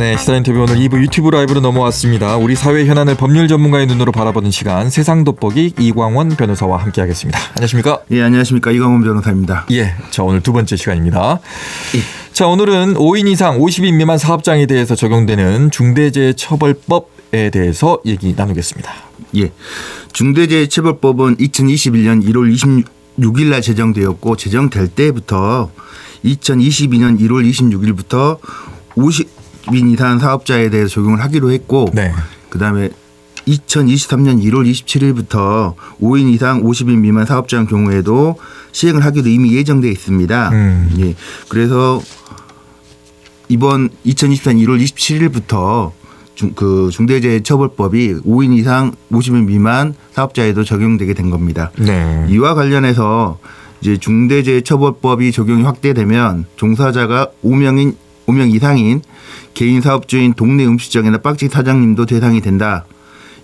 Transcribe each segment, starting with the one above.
네, 시사 인터뷰 오늘 2부 유튜브 라이브로 넘어왔습니다. 우리 사회 현안을 법률 전문가의 눈으로 바라보는 시간, 세상 돋보기 이광원 변호사와 함께하겠습니다. 안녕하십니까? 예, 안녕하십니까. 이광원 변호사입니다. 예, 자 오늘 두 번째 시간입니다. 자, 오늘은 5인 이상 50인 미만 사업장에 대해서 적용되는 중대재해처벌법에 대해서 얘기 나누겠습니다. 예, 중대재해처벌법은 2021년 1월 26일 날 제정되었고, 제정될 때부터 2022년 1월 26일부터 50인 이상 사업자에 대해서 적용을 하기로 했고, 네. 그다음에 2023년 1월 27일부터 5인 이상 50인 미만 사업자의 경우에도 시행을 하기로 이미 예정되어 있습니다. 예, 그래서 이번 2024년 1월 27일부터 중대재해처벌법이 5인 이상 50인 미만 사업자에도 적용되게 된 겁니다. 네. 이와 관련해서 이제 중대재해처벌법이 적용이 확대되면 종사자가 5명 이상인 개인 사업주인 동네 음식점이나 빵집 사장님도 대상이 된다.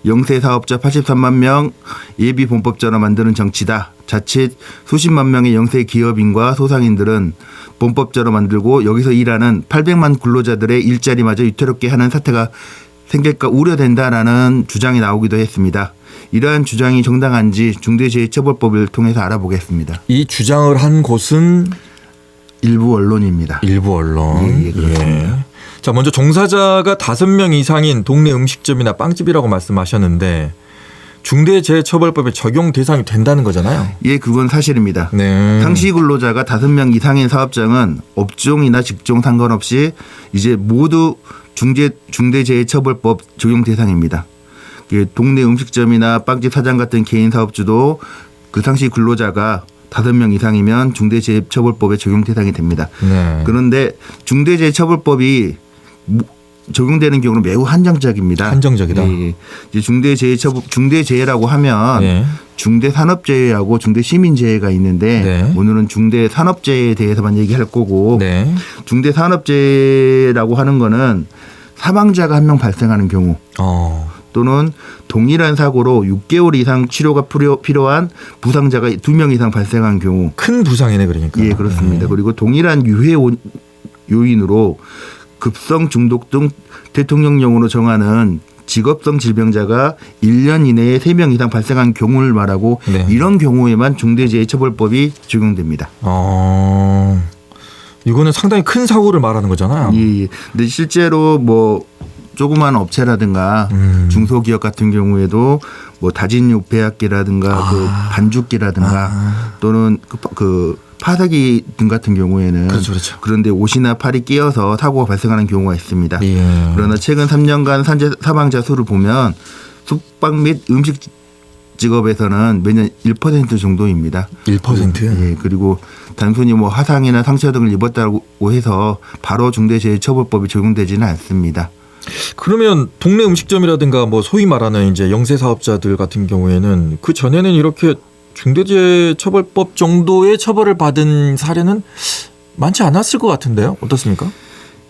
영세 사업자 83만 명 예비 본법자로 만드는 정치다. 자칫 수십만 명의 영세 기업인과 소상인들은 본법자로 만들고 여기서 일하는 800만 근로자들의 일자리마저 위태롭게 하는 사태가 생길까 우려된다라는 주장이 나오기도 했습니다. 이러한 주장이 정당한지 중대재해처벌법을 통해서 알아보겠습니다. 이 주장을 한 곳은 일부 언론입니다. 일부 언론. 예, 그렇습니다. 예. 자, 먼저 종사자가 5명 이상인 동네 음식점이나 빵집이라고 말씀하셨는데 중대재해처벌법에 적용 대상이 된다는 거잖아요. 예, 그건 사실입니다. 네. 상시 근로자가 5명 이상인 사업장은 업종이나 직종 상관없이 이제 모두 중대재해처벌법 적용 대상입니다. 동네 음식점이나 빵집 사장 같은 개인 사업주도 그 상시 근로자가 5명 이상이면 중대재해처벌법에 적용 대상이 됩니다. 네. 그런데 중대재해처벌법이 적용되는 경우는 매우 한정적입니다. 한정적이다. 예. 이제 중대재해라고 하면 네. 중대산업재해하고 중대시민재해가 있는데 네. 오늘은 중대산업재해에 대해서만 얘기할 거고 네. 중대산업재해라고 하는 거는 사망자가 1명 발생하는 경우 또는 동일한 사고로 6개월 이상 치료가 필요한 부상자가 2명 이상 발생한 경우. 큰 부상이네 그러니까. 예, 그렇습니다. 네. 그리고 동일한 유해 요인으로 급성 중독 등 대통령령으로 정하는 직업성 질병자가 1년 이내에 3명 이상 발생한 경우를 말하고 네. 이런 경우에만 중대재해처벌법이 적용됩니다. 이거는 상당히 큰 사고를 말하는 거잖아요. 예. 근데 실제로 뭐 조그마한 업체라든가 중소기업 같은 경우에도 뭐 다진육 배합기라든가 그 반죽기라든가 또는 그 파사기 등 같은 경우에는 그렇죠, 그렇죠. 그런데 옷이나 팔이 끼어서 사고가 발생하는 경우가 있습니다. 예. 그러나 최근 3년간 산재 사망자 수를 보면 숙박 및 음식 직업에서는 매년 1% 정도입니다. 1%? 예. 그리고 단순히 뭐 화상이나 상처 등을 입었다고 해서 바로 중대재해처벌법이 적용되지는 않습니다. 그러면 동네 음식점이라든가 뭐 소위 말하는 이제 영세 사업자들 같은 경우에는 그 전에는 이렇게 중대재해처벌법 정도의 처벌을 받은 사례는 많지 않았을 것 같은데요. 어떻습니까?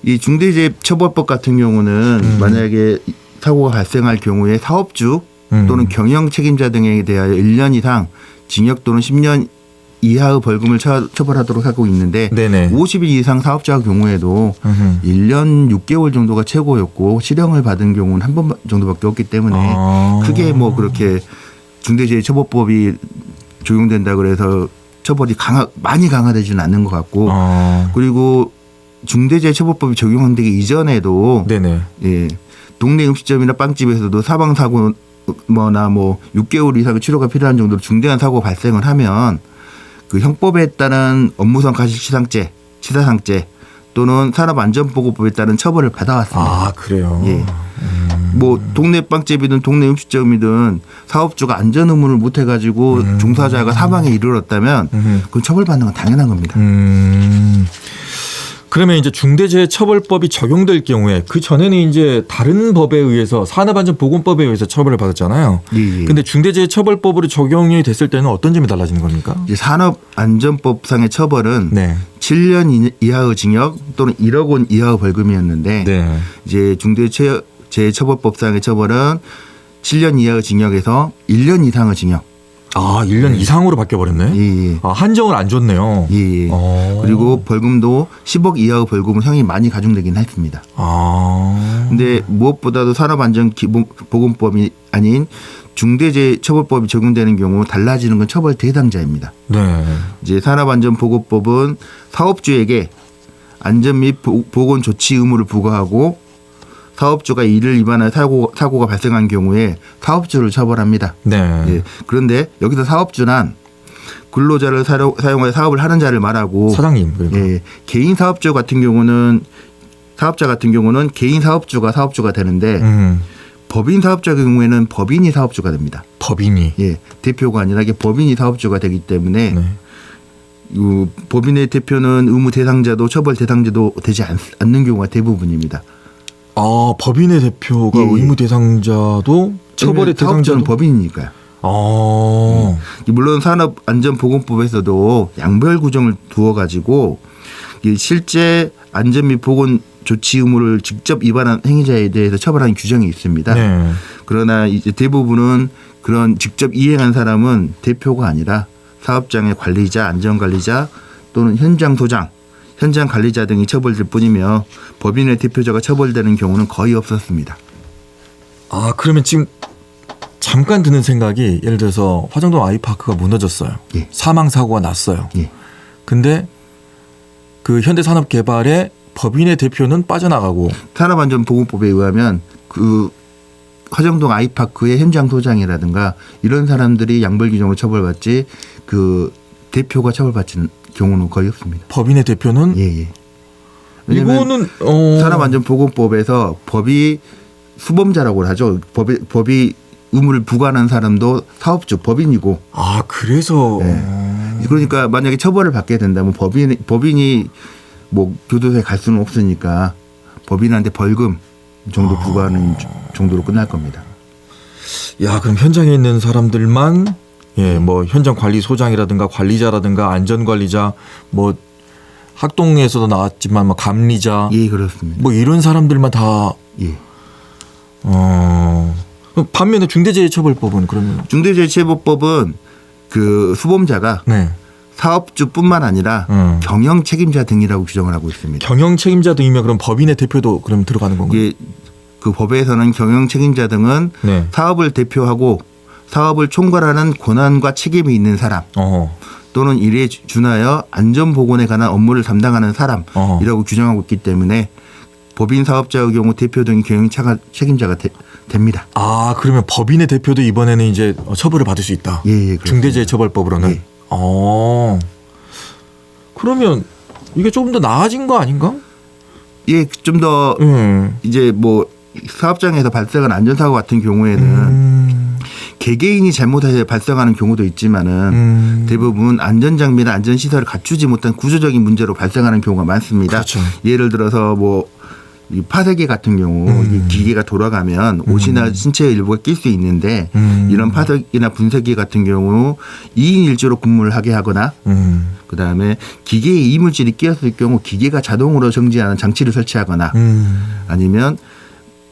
이 중대재해처벌법 같은 경우는 만약에 사고가 발생할 경우에 사업주 또는 경영 책임자 등에 대하여 1년 이상 징역 또는 10년 이하의 벌금을 처벌하도록 하고 있는데 네네. 50인 이상 사업자 경우에도 1년 6개월 정도가 최고였고 실형을 받은 경우는 한 번 정도밖에 없기 때문에 크게 뭐 그렇게 중대재해처벌법이 적용된다 그래서 처벌이 많이 강화되지는 않는 것 같고 그리고 중대재해처벌법이 적용되기 이전에도 네네. 예, 동네 음식점이나 빵집에서도 사망사고나 뭐 6개월 이상의 치료가 필요한 정도로 중대한 사고 발생을 하면 그 형법에 따른 업무상 과실치상죄, 치사상죄 또는 산업안전보건법에 따른 처벌을 받아왔습니다. 아, 그래요? 예. 뭐 동네 빵집이든 동네 음식점이든 사업주가 안전 의무를 못 해가지고 종사자가 사망에 이르렀다면 그건 처벌받는 건 당연한 겁니다. 그러면 이제 중대재해처벌법이 적용될 경우에 그 전에는 이제 다른 법에 의해서 산업안전보건법에 의해서 처벌을 받았잖아요. 그런데 중대재해처벌법으로 적용이 됐을 때는 어떤 점이 달라지는 겁니까? 이제 산업안전법상의 처벌은 네. 7년 이하의 징역 또는 1억 원 이하의 벌금이었는데 네. 이제 중대재해처벌법상의 처벌은 7년 이하의 징역에서 1년 이상의 징역. 아, 1년 이상으로 바뀌어버렸네. 예. 아, 한정을 안 줬네요. 예. 그리고 벌금도 10억 이하의 벌금은 형이 많이 가중되긴 했습니다. 아. 근데 무엇보다도 산업안전보건법이 아닌 중대재해처벌법이 적용되는 경우 달라지는 건 처벌 대상자입니다. 네. 이제 산업안전보건법은 사업주에게 안전 및 보건 조치 의무를 부과하고 사업주가 이를 위반한 사고가 발생한 경우에 사업주를 처벌합니다. 네. 예. 그런데 여기서 사업주는 근로자를 사용하여 사업을 하는 자를 말하고 사장님. 그러니까. 예. 개인 사업자 같은 경우는 개인 사업주가 되는데 법인 사업자 경우에는 법인이 사업주가 됩니다. 법인이. 예. 대표가 아니라 이게 법인이 사업주가 되기 때문에 네. 법인의 대표는 의무 대상자도 처벌 대상자도 되지 않는 경우가 대부분입니다. 아, 법인의 대표가 예, 예. 의무 대상자도 처벌의 대상자도 사업주는 법인이니까요. 물론 산업안전보건법에서도 양별 구정을 두어가지고 실제 안전 및 보건 조치 의무를 직접 위반한 행위자에 대해서 처벌하는 규정이 있습니다. 네. 그러나 이제 대부분은 그런 직접 이행한 사람은 대표가 아니라 사업장의 관리자, 안전관리자 또는 현장 소장, 현장 관리자 등이 처벌될 뿐이며 법인의 대표자가 처벌되는 경우는 거의 없었습니다. 아, 그러면 지금 잠깐 드는 생각이 예를 들어서 화정동 아이파크가 무너졌어요. 예. 사망 사고가 났어요. 예. 근데 그 현대산업개발의 법인의 대표는 빠져나가고 산업안전보건법에 의하면 그 화정동 아이파크의 현장 소장이라든가 이런 사람들이 양벌 규정으로 처벌받지 그 대표가 처벌받는 경우는 거의 없습니다. 법인의 대표는 예. 이거는 산업안전보건법에서 법이 수범자라고 하죠. 법이 의무를 부과하는 사람도 사업주 법인이고. 아, 그래서 그러니까 만약에 처벌을 받게 된다면 법인이 뭐 교도소에 갈 수는 없으니까 법인한테 벌금 정도 부과하는 정도로 끝날 겁니다. 야, 그럼 현장에 있는 사람들만 뭐 현장 관리 소장이라든가 관리자라든가 안전관리자 뭐 학동에서도 나왔지만 뭐 감리자 예, 그렇습니다. 뭐 이런 사람들만 다 예. 반면에 중대재해처벌법은 그러면 중대재해처벌법은 그 수범자가 네. 사업주뿐만 아니라 경영 책임자 등이라고 규정을 하고 있습니다. 경영 책임자 등이면 그럼 법인의 대표도 그럼 들어가는 건가요? 이게 그 법에서는 경영 책임자 등은 네. 사업을 대표하고 사업을 총괄하는 권한과 책임이 있는 사람 또는 이에 준하여 안전보건에 관한 업무를 담당하는 사람이라고 규정하고 있기 때문에 법인 사업자의 경우 대표 등이 경영 책임자가 됩니다. 아, 그러면 법인의 대표도 이번에는 이제 처벌을 받을 수 있다. 예, 중대재해처벌법으로는. 예. 그러면 이게 조금 더 나아진 거 아닌가? 예, 좀 더 이제 뭐 사업장에서 발생한 안전사고 같은 경우에는 개개인이 잘못해서 발생하는 경우도 있지만은 대부분 안전장비나 안전시설을 갖추지 못한 구조적인 문제로 발생하는 경우가 많습니다. 그렇죠. 예를 들어서 뭐 이 파쇄기 같은 경우 이 기계가 돌아가면 옷이나 신체의 일부가 낄 수 있는데 이런 파쇄기나 분쇄기 같은 경우 2인 1조로 근무를 하게 하거나 그다음에 기계에 이물질이 끼었을 경우 기계가 자동으로 정지하는 장치를 설치하거나 아니면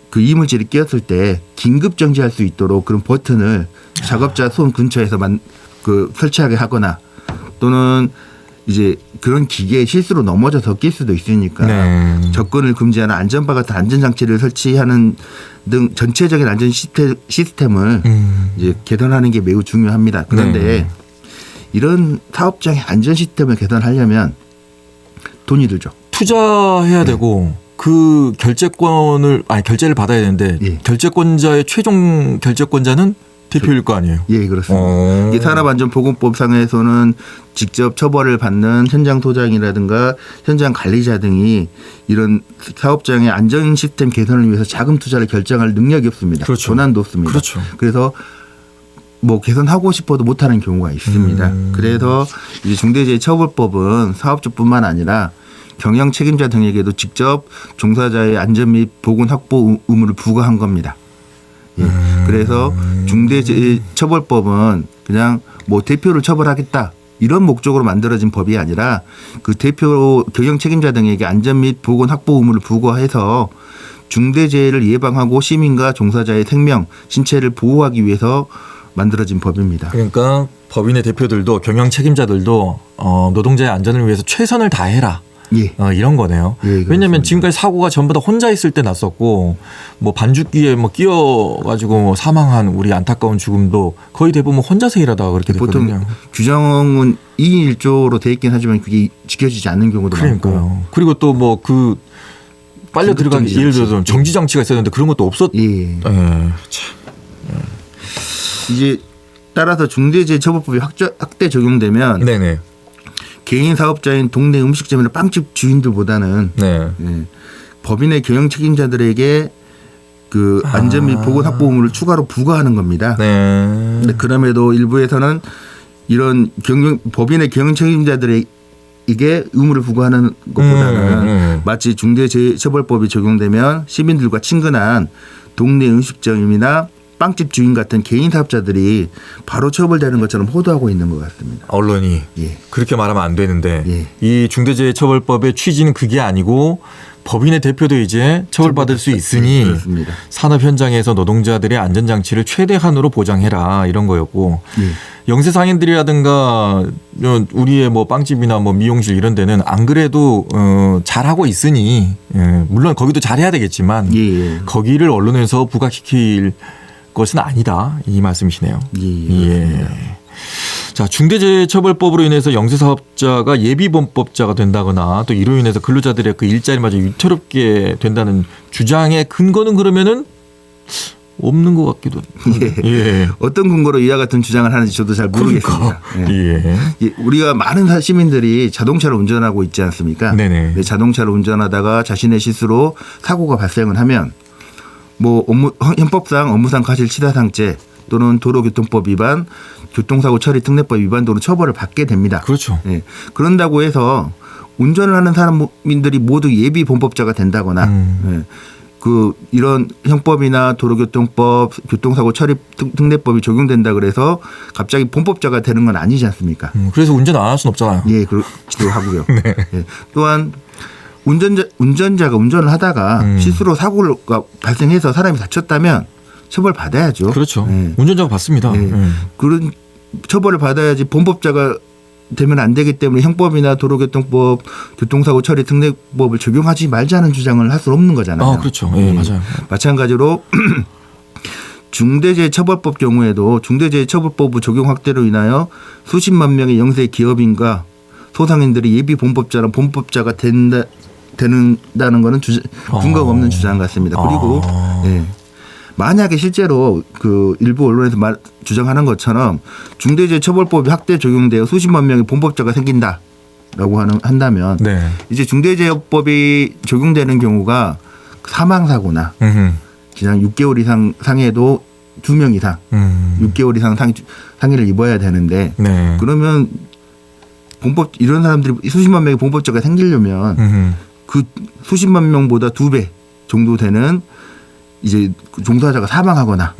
그 이물질이 끼었을 때 긴급 정지할 수 있도록 그런 버튼을 작업자 손 근처에서 설치하게 하거나 또는 이제 그런 기계에 실수로 넘어져서 낄 수도 있으니까 접근을 금지하는 안전바 같은 안전장치를 설치하는 등 전체적인 안전 시스템을 이제 개선하는 게 매우 중요합니다. 그런데 이런 사업장의 안전 시스템을 개선하려면 돈이 들죠. 투자해야 되고 그 결제를 받아야 되는데 결제권자의 최종 결제권자는 대표일 거 아니에요. 예, 그렇습니다. 이 산업안전보건법상에서는 직접 처벌을 받는 현장 소장이라든가 현장 관리자 등이 이런 사업장의 안전 시스템 개선을 위해서 자금 투자를 결정할 능력이 없습니다. 그렇죠. 권한도 없습니다. 그렇죠. 그래서 뭐 개선하고 싶어도 못하는 경우가 있습니다. 그래서 이제 중대재해처벌법은 사업주뿐만 아니라 경영 책임자 등에게도 직접 종사자의 안전 및 보건 확보 의무를 부과한 겁니다. 예. 그래서 중대재해처벌법은 그냥 뭐 대표를 처벌하겠다 이런 목적으로 만들어진 법이 아니라 그 대표 경영 책임자 등에게 안전 및 보건 확보 의무를 부과해서 중대재해를 예방하고 시민과 종사자의 생명, 신체를 보호하기 위해서 만들어진 법입니다. 그러니까 법인의 대표들도 경영 책임자들도 노동자의 안전을 위해서 최선을 다해라. 예. 이런 거네요. 예, 왜냐하면 그렇습니다. 지금까지 사고가 전부 다 혼자 있을 때 났었고 뭐 반죽기에 뭐 끼어가지고 뭐 사망한 우리 안타까운 죽음도 거의 대부분 혼자서 일하다가 그렇게 됐거든요. 보통 규정은 2인 1조로 돼 있긴 하지만 그게 지켜지지 않는 경우도 많고. 그러니까요. 그리고 또 뭐 그 빨려 들어가기 긴급정지 예를 들어서 장치. 정지 장치가 있었는데 그런 것도 없었. 예. 참. 이제 따라서 중대재해처벌법이 확대 적용되면 네네. 개인 사업자인 동네 음식점이나 빵집 주인들보다는 네. 예, 법인의 경영 책임자들에게 그 안전 및 보건 확보 의무를 추가로 부과하는 겁니다. 네. 근데 그럼에도 일부에서는 이런 법인의 경영 책임자들에게 의무를 부과하는 것보다는 마치 중대재해처벌법이 적용되면 시민들과 친근한 동네 음식점이나 빵집 주인 같은 개인 사업자들이 바로 처벌되는 것처럼 호도하고 있는 것 같습니다. 언론이 예. 그렇게 말하면 안 되는데 예. 이 중대재해처벌법의 취지는 그게 아니고 법인의 대표도 이제 처벌받을 수 있으니 그렇습니다. 산업 현장에서 노동자들의 안전장치를 최대한으로 보장해라 이런 거였고 예. 영세 상인들이라든가 우리의 뭐 빵집이나 뭐 미용실 이런 데는 안 그래도 잘하고 있으니 물론 거기도 잘해야 되겠지만 예. 거기를 언론에서 부각시킬 것은 아니다 이 말씀이시네요. 예. 자, 중대재해처벌법으로 인해서 영세사업자가 예비범법자가 된다거나 또 이로 인해서 근로자들의 그 일자리마저 위태롭게 된다는 주장의 근거는 그러면은 없는 것 같기도. 예. 어떤 근거로 이와 같은 주장을 하는지 저도 잘 모르겠습니다. 그러니까. 예. 예, 우리가 많은 시민들이 자동차를 운전하고 있지 않습니까? 네네. 네, 자동차를 운전하다가 자신의 실수로 사고가 발생을 하면 뭐 헌법상 업무상 과실치사상죄 또는 도로교통법 위반, 교통사고 처리 특례법 위반 등으로 처벌을 받게 됩니다. 그렇죠. 네. 그런다고 해서 운전을 하는 사람들이 모두 예비 범법자가 된다거나 네. 그 이런 형법이나 도로교통법, 교통사고 처리 특례법이 적용된다 그래서 갑자기 범법자가 되는 건 아니지 않습니까? 그래서 운전 안 할 수는 없잖아요. 예, 그렇기도 하고요. 네. 예. 또한 운전자가 운전을 하다가 실수로 사고가 발생해서 사람이 다쳤다면 처벌 받아야죠. 그렇죠. 예. 운전자가 받습니다. 예. 그런 처벌을 받아야지 범법자가 되면 안 되기 때문에 형법이나 도로교통법, 교통사고 처리 특례법을 적용하지 말자는 주장을 할 수 없는 거잖아요. 아, 그렇죠. 예, 맞아요. 마찬가지로 중대재해처벌법 경우에도 중대재해처벌법 적용 확대로 인하여 수십만 명의 영세 기업인과 소상인들이 예비 범법자랑 범법자가 된다는 것은 근거가 없는 주장 같습니다. 그리고 예. 만약에 실제로 그 일부 언론에서 주장하는 것처럼 중대재해처벌법이 확대 적용되어 수십만 명의 범법자가 생긴다라고 한다면 네. 이제 중대재해법이 적용되는 경우가 사망사고나 그냥 6개월 이상 상해도 2명 이상 6개월 이상 상해를 입어야 되는데 네. 그러면 이런 사람들이 수십만 명의 범법자가 생기려면 그 수십만 명보다 2배 정도 되는 이제 종사자가 사망하거나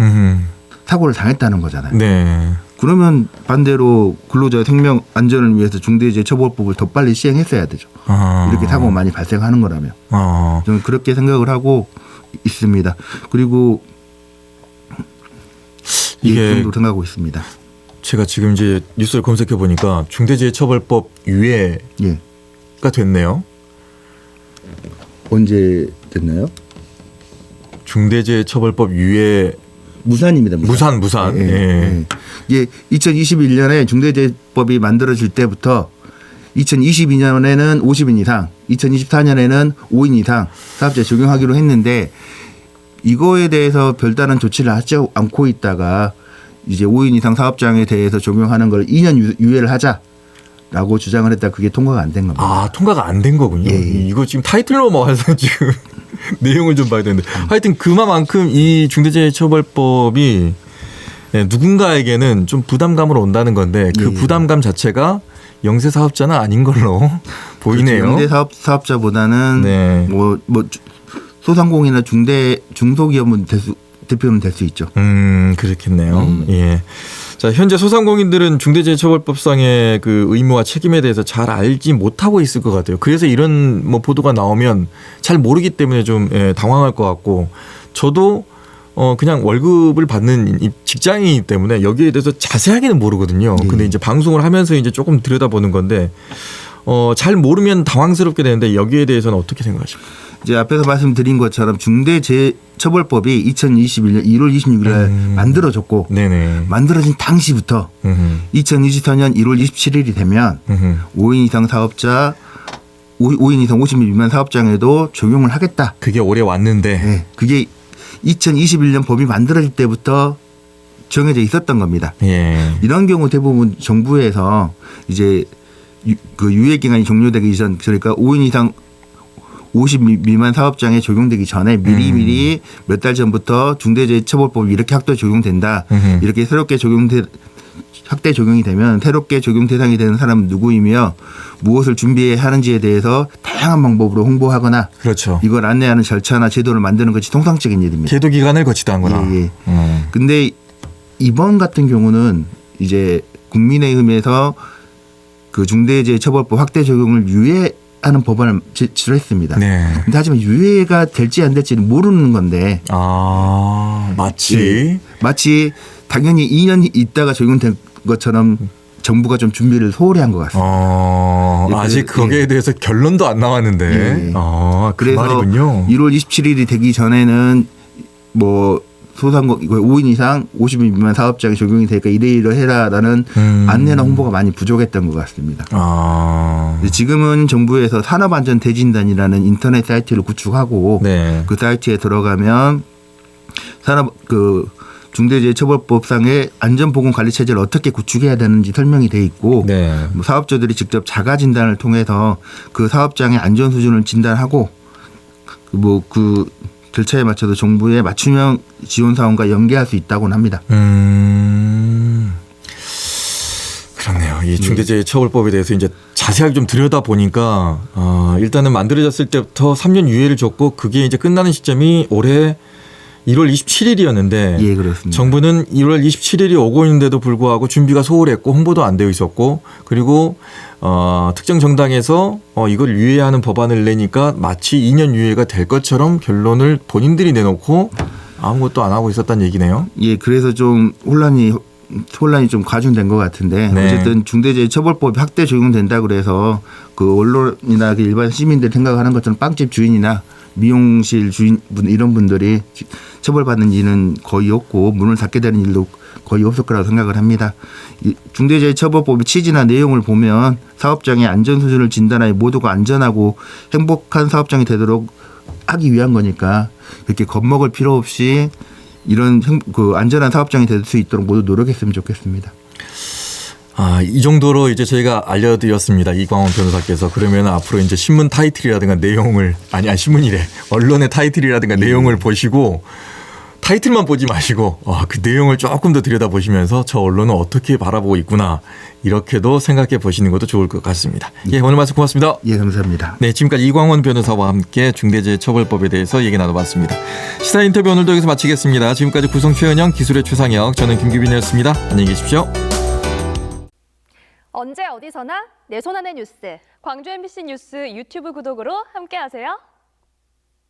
사고를 당했다는 거잖아요. 네. 그러면 반대로 근로자의 생명 안전을 위해서 중대재해처벌법을 더 빨리 시행했어야 되죠. 이렇게 사고가 많이 발생하는 거라면. 저는 그렇게 생각을 하고 있습니다. 그리고 이게 정도 생각하고 있습니다. 제가 지금 이제 뉴스를 검색해 보니까 중대재해처벌법 유예가 예. 됐네요. 언제 됐나요? 중대재해처벌법 유예 무산입니다. 무산. 예. 예. 2021년에 중대재해법이 만들어질 때부터 2022년에는 50인 이상, 2024년에는 5인 이상 사업자에 적용하기로 했는데 이거에 대해서 별다른 조치를 하지 않고 있다가 이제 5인 이상 사업장에 대해서 적용하는 걸 2년 유예를 하자라고 주장을 했다. 그게 통과가 안 된 겁니다. 아, 통과가 안 된 거군요. 예. 이거 지금 타이틀로 먹어서 지금 내용을 좀 봐야 되는데 하여튼 그만큼 이 중대재해처벌법이 누군가에게는 좀 부담감으로 온다는 건데 그 부담감 자체가 영세 사업자는 아닌 걸로 보이네요. 그렇죠. 영세 사업자보다는 네. 뭐 소상공인이나 중소기업은 대표는 될 수 있죠. 그렇겠네요. 예. 자, 현재 소상공인들은 중대재해처벌법상의 그 의무와 책임에 대해서 잘 알지 못하고 있을 것 같아요. 그래서 이런 뭐 보도가 나오면 잘 모르기 때문에 좀 당황할 것 같고 저도 그냥 월급을 받는 직장인이기 때문에 여기에 대해서 자세하게는 모르거든요. 근데 이제 방송을 하면서 이제 조금 들여다보는 건데 잘 모르면 당황스럽게 되는데 여기에 대해서는 어떻게 생각하십니까? 이제 앞에서 말씀드린 것처럼 중대재해처벌법이 2021년 1월 26일 날 만들어졌고 네네. 만들어진 당시부터 2024년 1월 27일이 되면 5인 이상 사업자 5인 이상 50인 미만 사업장에도 적용을 하겠다. 그게 올해 왔는데. 네, 그게 2021년 법이 만들어질 때부터 정해져 있었던 겁니다. 예. 이런 경우 대부분 정부에서 이제 그 유예 기간이 종료되기 이전, 그러니까 5인 이상 50 미만 사업장에 적용되기 전에 미리미리 몇 달 전부터 중대재해처벌법이 이렇게 학도에 적용된다. 이렇게 새롭게 학대 적용이 되면 새롭게 적용 대상이 되는 사람은 누구이며 무엇을 준비해야 하는지에 대해서 다양한 방법으로 홍보하거나 그렇죠. 이걸 안내하는 절차나 제도를 만드는 것이 통상적인 일입니다. 계도 기간을 거치다 하거나. 예, 예. 근데 이번 같은 경우는 이제 국민의힘에서 그 중대재해처벌법 확대 적용을 유예하는 법안을 제출했습니다. 네. 근데 하지만 유예가 될지 안 될지는 모르는 건데. 마치. 예, 마치 당연히 2년 있다가 적용된 것처럼 정부가 좀 준비를 소홀히 한 것 같습니다. 아직 거기에 대해서 결론도 안 나왔는데. 예. 그 그래서 말이군요. 1월 27일이 되기 전에는 뭐 소상공 5인 이상 50인 미만 사업장에 적용이 되니까 이러이러해라라는 안내나 홍보가 많이 부족했던 것 같습니다. 지금은 정부에서 산업안전대진단이라는 인터넷 사이트를 구축하고 네. 그 사이트에 들어가면 중대재해처벌법상의 안전보건관리체제를 어떻게 구축해야 되는지 설명이 돼 있고 네. 뭐 사업자들이 직접 자가진단을 통해서 그 사업장의 안전 수준을 진단하고 뭐 그 절차에 맞춰서 정부의 맞춤형 지원 사원과 연계할 수 있다고는 합니다. 그렇네요. 이 중대재해처벌법에 대해서 이제 자세하게 좀 들여다 보니까 일단은 만들어졌을 때부터 3년 유예를 줬고 그게 이제 끝나는 시점이 올해 1월 27일이었는데 예, 그렇습니다. 정부는 1월 27일이 오고 있는데도 불구하고 준비가 소홀했고 홍보도 안 되어 있었고 그리고 특정 정당에서 이걸 유예하는 법안을 내니까 마치 2년 유예가 될 것처럼 결론을 본인들이 내놓고 아무것도 안 하고 있었다는 얘기네요. 예, 그래서 좀 혼란이 좀 과중된 것 같은데 네. 어쨌든 중대재해처벌법이 확대 적용된다 그래서 그 언론이나 그 일반 시민들이 생각하는 것처럼 빵집 주인이나 미용실 주인분 이런 분들이 처벌받는 일은 거의 없고 문을 닫게 되는 일도 거의 없을 거라고 생각을 합니다. 중대재해처벌법의 취지나 내용을 보면 사업장의 안전 수준을 진단하여 모두가 안전하고 행복한 사업장이 되도록 하기 위한 거니까 이렇게 겁먹을 필요 없이 이런 그 안전한 사업장이 될 수 있도록 모두 노력했으면 좋겠습니다. 이 정도로 이제 저희가 알려드렸습니다. 이광원 변호사께서. 그러면 앞으로 이제 신문 타이틀이라든가 내용을 신문이래. 언론의 타이틀이라든가 내용을 보시고 타이틀만 보지 마시고 그 내용을 조금 더 들여다보시면서 저 언론은 어떻게 바라보고 있구나. 이렇게도 생각해 보시는 것도 좋을 것 같습니다. 예, 오늘 말씀 고맙습니다. 예, 감사합니다. 네, 지금까지 이광원 변호사와 함께 중대재해처벌법에 대해서 얘기 나눠봤습니다. 시사 인터뷰 오늘도 여기서 마치겠습니다. 지금까지 구성 최은영, 기술의 최상혁, 저는 김규빈이었습니다. 안녕히 계십시오. 언제 어디서나 내 손 안의 뉴스. 광주 MBC 뉴스 유튜브 구독으로 함께하세요.